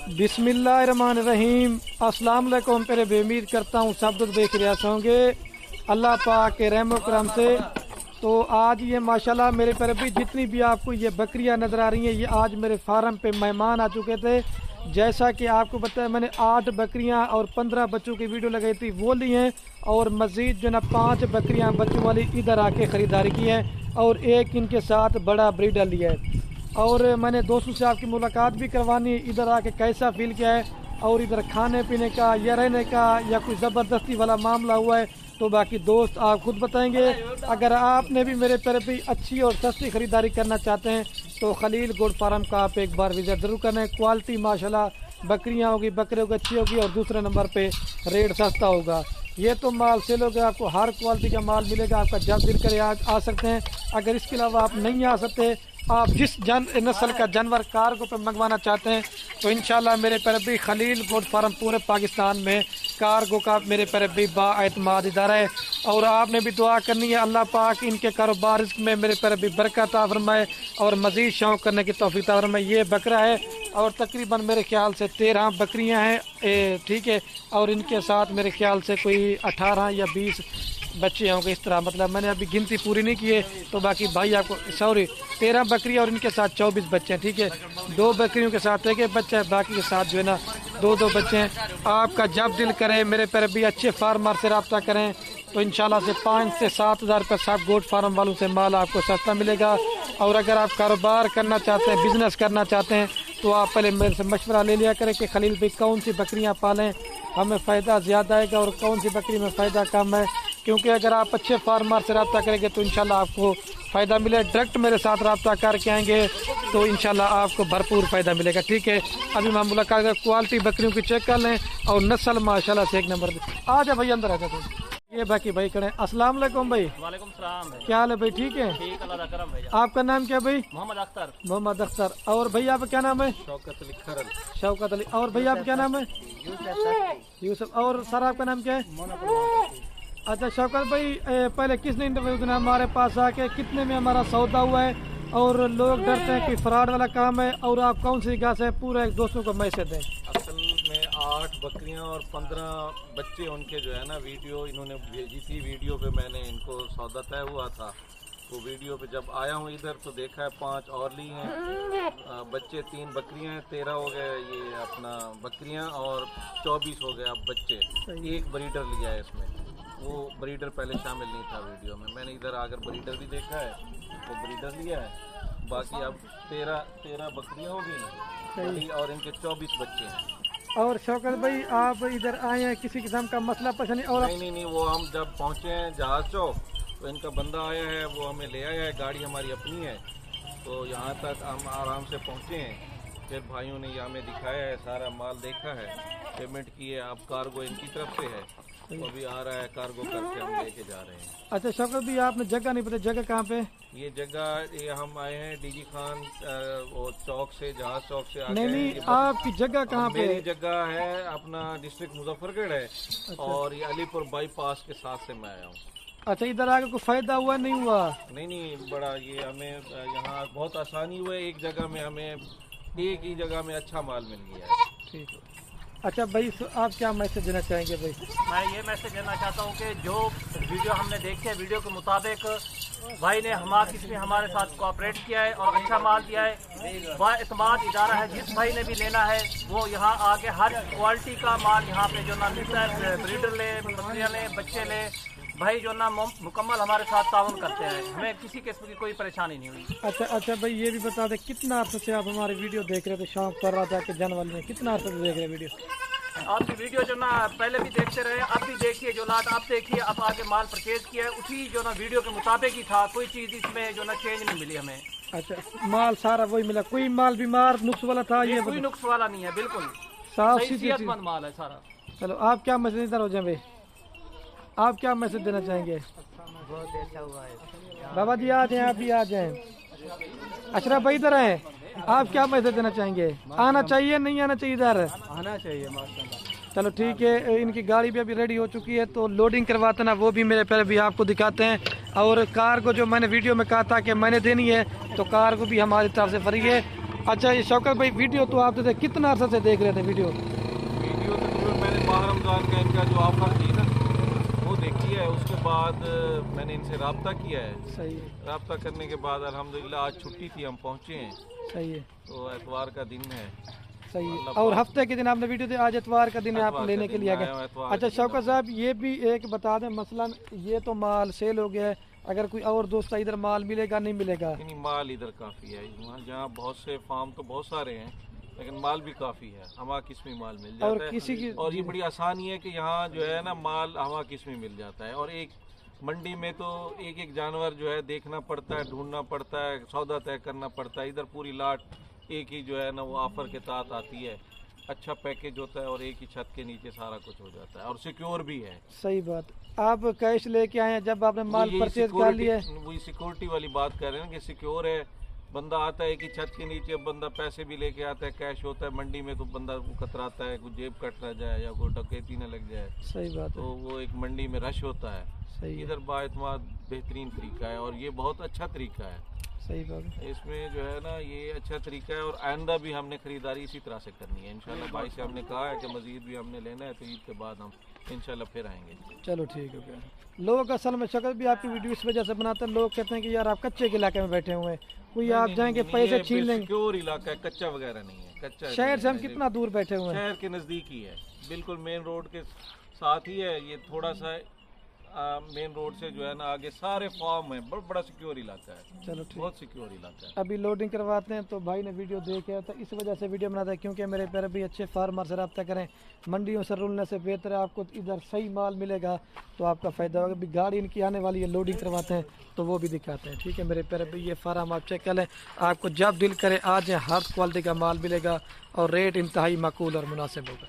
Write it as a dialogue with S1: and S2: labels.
S1: बिस्मिल्लाहिर्रहमानिर्रहीम। अस्सलाम वालेकुम। मेरे बेउम्मीद करता हूँ सब लोग देख रहे होंगे अल्लाह पाक के रहम व करम से। तो आज ये माशाल्लाह मेरे पर भी जितनी भी आपको ये बकरियां नज़र आ रही हैं, ये आज मेरे फार्म पे मेहमान आ चुके थे। जैसा कि आपको बताया मैंने 8 बकरियां और 15 बच्चों की वीडियो लगाई थी, वो ली हैं। और मज़ीद जो ना 5 बकरियां बच्चों वाली इधर आके ख़रीदारी की है और एक इनके साथ बड़ा ब्रीडर लिया है। और मैंने दोस्तों से आपकी मुलाकात भी करवानी है, इधर आके कैसा फील किया है और इधर खाने पीने का या रहने का या कोई ज़बरदस्ती वाला मामला हुआ है, तो बाकी दोस्त आप खुद बताएंगे। अगर आपने भी मेरे पर भी अच्छी और सस्ती ख़रीदारी करना चाहते हैं तो खलील गोट फार्म का आप एक बार विज़िट ज़रूर करें। क्वालिटी माशाल्लाह बकरियां होगी, बकरियों की अच्छी होगी और दूसरे नंबर पे रेट सस्ता होगा। ये तो माल सेल होगा, आपको हर क्वालिटी का माल मिलेगा। आपका जब दिल करे आ सकते हैं। अगर इसके अलावा आप नहीं आ सकते, आप जिस नस्ल का जानवर कार्गो पे मंगवाना चाहते हैं तो इंशाल्लाह मेरे पर भी खलील गोट फार्म पूरे पाकिस्तान में कार्गो का मेरे पर भी बाएतमाद इदारा है। और आपने भी दुआ करनी है अल्लाह पाक इनके कारोबार में मेरे पर भी बरकत अता फरमाए और मज़ीद शौक़ करने की तौफीक अता फरमाए। ये बकरा है और तकरीबन मेरे ख्याल से 13 बकरियां हैं, ठीक है। और इनके साथ मेरे ख्याल से कोई 18 या 20 बच्चे होंगे इस तरह, मतलब मैंने अभी गिनती पूरी नहीं की है। तो बाकी भाई आपको 13 बकरियां और इनके साथ 24 बच्चे हैं, ठीक है। 2 बकरियों के साथ एक बच्चा है, बाकी के साथ जो है ना 2 बच्चे हैं। आपका जब दिल करे मेरे पर भी अच्छे फार्मर से रब्ता करें तो इंशाल्लाह से 5 से 7 हज़ार रुपये सब गोट फार्म वालों से माल आपको सस्ता मिलेगा। और अगर आप कारोबार करना चाहते हैं, बिजनेस करना चाहते हैं, तो आप पहले मेरे से मशवरा ले लिया करें कि खलील भाई कौन सी बकरियां पालें, हमें फ़ायदा ज़्यादा आएगा और कौन सी बकरी में फ़ायदा कम है। क्योंकि अगर आप अच्छे फार्मर से रब्ता करेंगे तो इंशाल्लाह आपको फ़ायदा मिलेगा। डायरेक्ट मेरे साथ रब्ता करके आएंगे तो इंशाल्लाह आपको भरपूर फ़ायदा मिलेगा, ठीक है। अभी मैं मुलाकात कर क्वालिटी बकरियों की चेक कर लें और नस्ल माशाल्लाह से एक नंबर। आ जा भाई, अंदर आ जा। ये बाकी भाई खड़े। अस्सलाम वालेकुम भाई।
S2: वालेकुम सलाम भाई।
S1: क्या हाल है भाई? ठीक है,
S2: ठीक, अल्लाह का करम भाई।
S1: आपका नाम क्या भाई?
S2: मोहम्मद अख्तर।
S1: मोहम्मद अख्तर। और भैया आपका क्या नाम है?
S2: शौकत अली खरल।
S1: शौकत अली। और भैया आपका क्या नाम है? यूसुफ। और सर आपका नाम क्या है? अच्छा शौकत भाई, पहले किसने इंटरव्यू देना हमारे पास आके, कितने में हमारा सौदा हुआ है और लोग डरते हैं कि फ्रॉड वाला काम है, और आप कौन सी जगह से पूरे दोस्तों को मैसेज दें?
S3: असल में 8 बकरियां और 15 बच्चे उनके जो है ना वीडियो इन्होंने भेजी थी। वीडियो पे मैंने इनको सौदा तय हुआ था, तो वीडियो पे जब आया हूँ इधर तो देखा है 5 और ली हैं बच्चे। 3 बकरियां हैं, 13 हो गए ये अपना बकरियां और 24 हो गए अब बच्चे। एक ब्रीडर लिया है इसमें, वो ब्रीडर पहले शामिल नहीं था वीडियो में। मैंने इधर आकर ब्रीडर भी देखा है, वो ब्रीडर लिया है। बाकी अब 13 बकरियां हो गई और इनके 24 बच्चे हैं।
S1: और शौकत भाई आप इधर आए हैं, किसी किस्म का मसला परेशानी? और
S3: नहीं, वो हम जब पहुंचे हैं जहाज चौक तो इनका बंदा आया है, वो हमें ले आया है, गाड़ी हमारी अपनी है। तो यहाँ तक हम आराम से पहुंचे हैं। फिर भाइयों ने ये हमें दिखाया है, सारा माल देखा है, पेमेंट की है। अब कार्गो इनकी तरफ से है, तो अभी आ रहा है कार्गो करके हम लेके जा रहे हैं।
S1: अच्छा शौकत भाई आपने जगह नहीं पता, जगह कहाँ पे?
S3: ये जगह ये हम आए हैं डीजी खान वो चौक से, जहाज चौक से आके।
S1: नहीं, आपकी जगह कहाँ पे?
S3: मेरी जगह है अपना डिस्ट्रिक्ट मुजफ्फरगढ़ है। अच्छा। और ये अलीपुर बाईपास के साथ से मैं आया हूँ।
S1: अच्छा, इधर आके कोई फायदा हुआ नहीं हुआ?
S3: नहीं, बड़ा ये हमें यहाँ बहुत आसानी हुई है। एक जगह में हमें एक ही जगह में अच्छा माल मिल गया है।
S1: ठीक है। अच्छा भाई आप क्या मैसेज देना चाहेंगे भाई?
S2: मैं ये मैसेज देना चाहता हूँ कि जो वीडियो हमने देखी है, वीडियो के मुताबिक भाई ने किसी हमारे साथ कोऑपरेट किया है और अच्छा माल दिया है। बाएतमाद इदारा है, जिस भाई ने भी लेना है वो यहाँ आके हर क्वालिटी का माल यहाँ पे जो ना मिलता है। ब्रीडर ले, बकरियाँ ले, बच्चे ले, भाई जो ना मुकम्मल हमारे साथ ताउन करते हैं, हमें किसी किस्म की कोई परेशानी नहीं हुई।
S1: अच्छा भाई ये भी बता दें कितना अर्से से आप हमारी वीडियो देख रहे थे? शौक कर रहा था कि जानवर में कितना अर्से से देख रहे वीडियो?
S2: आपकी वीडियो जो ना पहले भी देखते रहे, अब भी देखिए, जो लाट आप देखिए, अब आगे माल परचेज किया है उसी जो ना वीडियो के मुताबिक ही था। कोई चीज़ इसमें जो ना चेंज नहीं मिली हमें।
S1: अच्छा माल सारा वही मिला, कोई माल बीमार नुक्स वाला था? ये
S2: कोई नुक्स वाला नहीं है, बिल्कुल
S1: साफ
S2: सेहतमंद माल है सारा।
S1: चलो आप क्या मैसेज इधर हो जाए भाई, आप क्या मैसेज देना चाहेंगे?
S4: बहुत अच्छा हुआ है
S1: बाबा जी आ जाए, आप भी आ जाए। अशरफ भाई इधर है, आप क्या मैसेज देना चाहेंगे? आना चाहिए नहीं आना चाहिए? इधर
S4: आना चाहिए माशाल्लाह।
S1: चलो ठीक है, इनकी गाड़ी भी अभी रेडी हो चुकी है, तो लोडिंग करवाते ना वो भी मेरे पहले भी आपको दिखाते हैं। और कार को जो मैंने वीडियो में कहा था कि मैंने देनी है, तो कार को भी हमारी तरफ से फ्री है। अच्छा ये शौकत भाई वीडियो तो आप जैसे कितना अर्सा से देख रहे थे वीडियो?
S3: वीडियो तकरीबन मैंने माह रमज़ान का इनका जो ऑफर थी ना वो देखी है, उसके बाद मैंने इनसे रब्ता किया है।
S1: सही है,
S3: रब्ता करने के बाद अल्हम्दुलिल्लाह आज छुट्टी थी, हम पहुँचे हैं,
S1: सही है,
S3: तो एतवार का दिन है।
S1: सही है। और हफ्ते के दिन आपने वीडियो दी, आज एतवार का दिन है, आप लेने के लिए आ गए। अच्छा शौकत साहब ये भी एक बता दें, मसलन ये तो माल सेल हो गया है, अगर कोई और दोस्त इधर माल मिलेगा नहीं मिलेगा?
S3: नहीं, माल इधर काफ़ी है, वहाँ जहाँ बहुत से फार्म तो बहुत सारे हैं लेकिन माल भी काफ़ी है, हमा किस्मी माल मिल जाता
S1: और
S3: है।
S1: किसी की
S3: और ये बड़ी आसानी है कि यहाँ जो है ना माल हमा किस्मी मिल जाता है। और एक मंडी में तो एक एक जानवर जो है देखना पड़ता है, ढूंढना पड़ता है, सौदा तय करना पड़ता है। इधर पूरी लाट एक ही जो है ना वो ऑफर के तहत आती है, अच्छा पैकेज होता है और एक ही छत के नीचे सारा कुछ हो जाता है और सिक्योर भी है।
S1: सही बात। आप कैश लेके आए हैं जब आपने माल
S3: यही
S1: परचेज कर लिया है?
S3: वही सिक्योरिटी वाली बात कर रहे हैं कि सिक्योर है, बंदा आता है एक ही छत के नीचे, बंदा पैसे भी लेके आता है, कैश होता है। मंडी में तो बंदा कतराता है, कुछ जेब कट ना जाए या कोई डकैती न लग जाए,
S1: सही बात
S3: तो
S1: है,
S3: वो एक मंडी में रश होता है।
S1: सही है,
S3: इधर बाएतमाद बेहतरीन तरीका है और ये बहुत अच्छा तरीका है।
S1: सही बात है।
S3: इसमें जो है ना ये अच्छा तरीका है और आइंदा भी हमने खरीदारी इसी तरह से करनी है इंशाल्लाह। भाई से हमने कहा है कि मजीद भी हमने लेना है, तो ईद के बाद हम इंशाल्लाह फिर आएंगे।
S1: चलो ठीक हो गया। लोग असल में शक्ल भी आपकी वीडियो इस वजह से बनाते हैं, लोग कहते हैं कि यार आप कच्चे के इलाके में बैठे हुए हैं, कोई आप जाएंगे पैसे छीन लेंगे।
S3: सिक्योर इलाका है, कच्चा वगैरह नहीं है। कच्चा
S1: शहर से हम कितना दूर बैठे हुए हैं?
S3: शहर के नज़दीक ही है, बिल्कुल मेन रोड के साथ ही है। ये थोड़ा सा मेन रोड से जो है ना आगे सारे फार्म है, बहुत बड़ा सिक्योर इलाका है।
S1: चलो ठीक,
S3: बहुत सिक्योर इलाका है।
S1: अभी लोडिंग करवाते हैं। तो भाई ने वीडियो देखे तो इस वजह से वीडियो बनाता है क्योंकि मेरे पैर भी अच्छे फार्मर से रब्ता करें। मंडियों से रुलने से बेहतर है आपको इधर सही माल मिलेगा तो आपका फ़ायदा होगा। अभी गाड़ी इनकी आने वाली है, लोडिंग करवाते हैं तो वो भी दिखाते हैं। ठीक है मेरे पैर भी, ये फार्म आप चेक कर लें, आपको जब दिल करे आज हर क्वालिटी का माल मिलेगा और रेट इंतहाई माकूल और मुनासिब होगा।